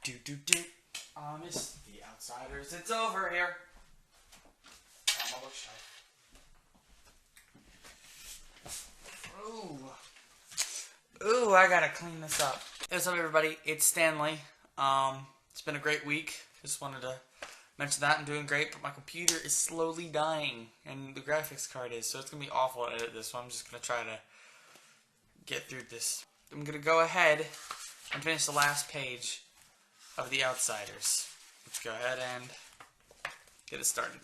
I miss the outsiders. It's over here. On my bookshelf. Ooh, I gotta clean this up. Hey, what's up, everybody? It's Stanley. It's been a great week. Just wanted to mention that I'm doing great, but my computer is slowly dying, and the graphics card is, so it's gonna be awful to edit this. So I'm just gonna try to get through this. I'm gonna go ahead and finish the last page of The Outsiders. Let's go ahead and get it started.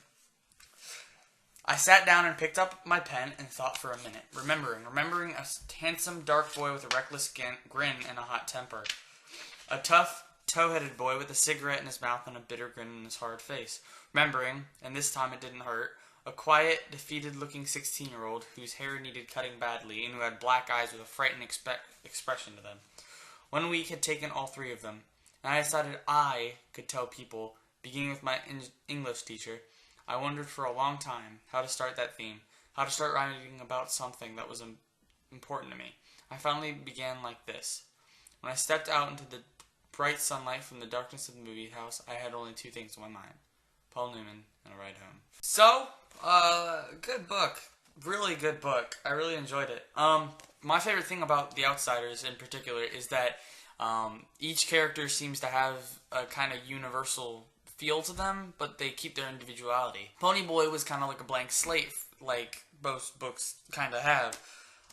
I sat down and picked up my pen and thought for a minute, remembering a handsome, dark boy with a reckless grin and a hot temper. A tough, tow-headed boy with a cigarette in his mouth and a bitter grin on his hard face. Remembering, and this time it didn't hurt, a quiet, defeated-looking 16-year-old whose hair needed cutting badly and who had black eyes with a frightened expression to them. 1 week had taken all three of them, and I decided I could tell people, beginning with my English teacher. I wondered for a long time how to start that theme, how to start writing about something that was important to me. I finally began like this. When I stepped out into the bright sunlight from the darkness of the movie house, I had only two things in my mind. Paul Newman and a ride home. So, good book. Really good book. I really enjoyed it. My favorite thing about The Outsiders in particular is that each character seems to have a kind of universal feel to them, but they keep their individuality. Ponyboy was kind of like a blank slate, like most books kind of have,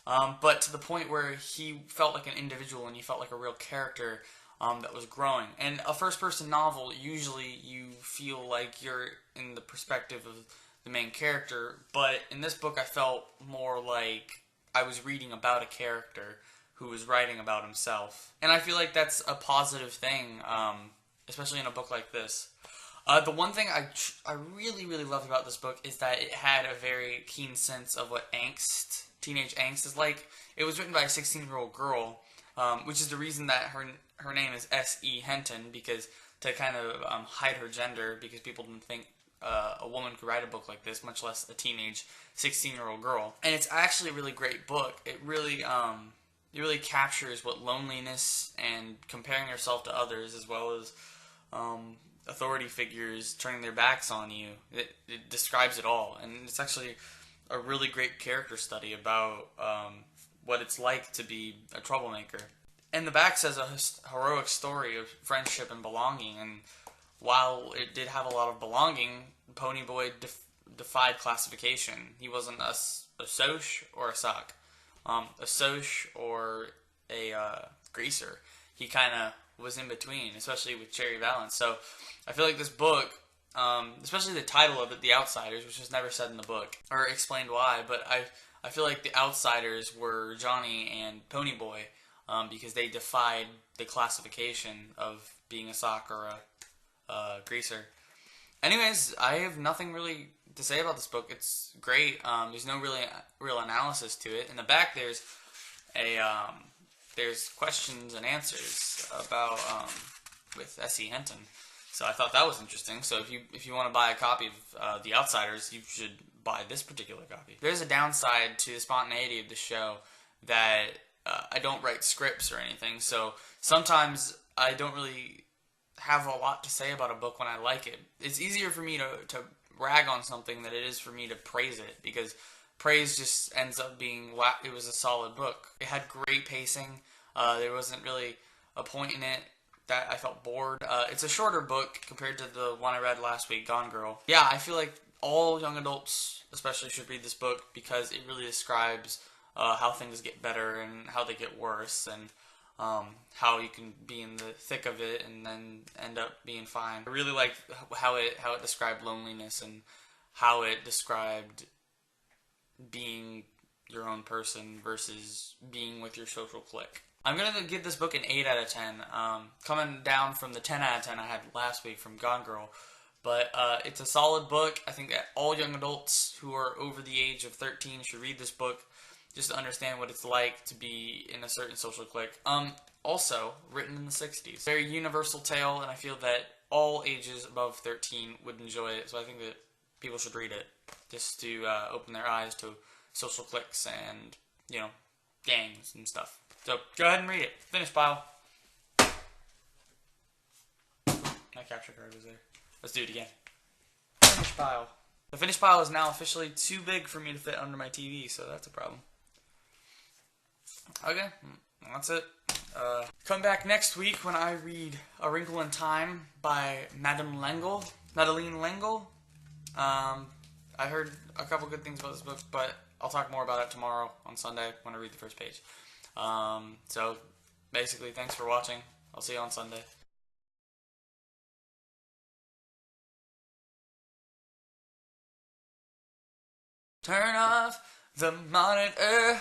but to the point where he felt like an individual and he felt like a real character that was growing. And a first-person novel, usually you feel like you're in the perspective of the main character, but in this book I felt more like I was reading about a character who was writing about himself. And I feel like that's a positive thing, especially in a book like this. The one thing I really, really loved about this book is that it had a very keen sense of what teenage angst is like. It was written by a 16-year-old girl, which is the reason that her name is S.E. Hinton, because to kind of hide her gender, because people didn't think a woman could write a book like this, much less a teenage 16-year-old girl. And it's actually a really great book. It really captures what loneliness and comparing yourself to others, as well as authority figures turning their backs on you. It describes it all, and it's actually a really great character study about what it's like to be a troublemaker. And the back says a heroic story of friendship and belonging, and while it did have a lot of belonging, Ponyboy defied classification. He wasn't a soc or a sock, a soc or a greaser. He kind of was in between, especially with Cherry Valance. So I feel like this book, especially the title of it, The Outsiders, which was never said in the book or explained why, but I feel like the outsiders were Johnny and Ponyboy, because they defied the classification of being a sock or a greaser. Anyways, I have nothing really to say about this book. It's great. There's no real analysis to it. In the back, there's questions and answers about with S.E. Hinton. So I thought that was interesting. So if you want to buy a copy of The Outsiders, you should buy this particular copy. There's a downside to the spontaneity of the show that I don't write scripts or anything. So sometimes I don't really have a lot to say about a book when I like it. It's easier for me to rag on something than it is for me to praise it, because praise just ends up being, it was a solid book. It had great pacing. There wasn't really a point in it that I felt bored. It's a shorter book compared to the one I read last week, Gone Girl. Yeah, I feel like all young adults especially should read this book, because it really describes how things get better and how they get worse, and how you can be in the thick of it and then end up being fine. I really liked how it described loneliness and how it described being your own person versus being with your social clique. I'm going to give this book an 8 out of 10, coming down from the 10 out of 10 I had last week from Gone Girl. But it's a solid book. I think that all young adults who are over the age of 13 should read this book, just to understand what it's like to be in a certain social clique. Also, written in the 60s. Very universal tale, and I feel that all ages above 13 would enjoy it, so I think that people should read it, just to open their eyes to social cliques and, gangs and stuff. So, go ahead and read it. Finish, pile. My capture card was there. Let's do it again. Finish pile. The finish pile is now officially too big for me to fit under my TV, so that's a problem. Okay, that's it. Come back next week when I read A Wrinkle in Time by Madeline L'Engle. I heard a couple good things about this book, but I'll talk more about it tomorrow on Sunday when I read the first page. So, basically, thanks for watching. I'll see you on Sunday. Turn off the monitor.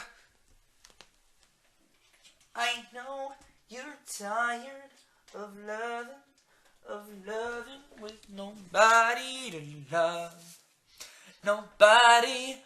I know you're tired of loving with nobody to love. Nobody.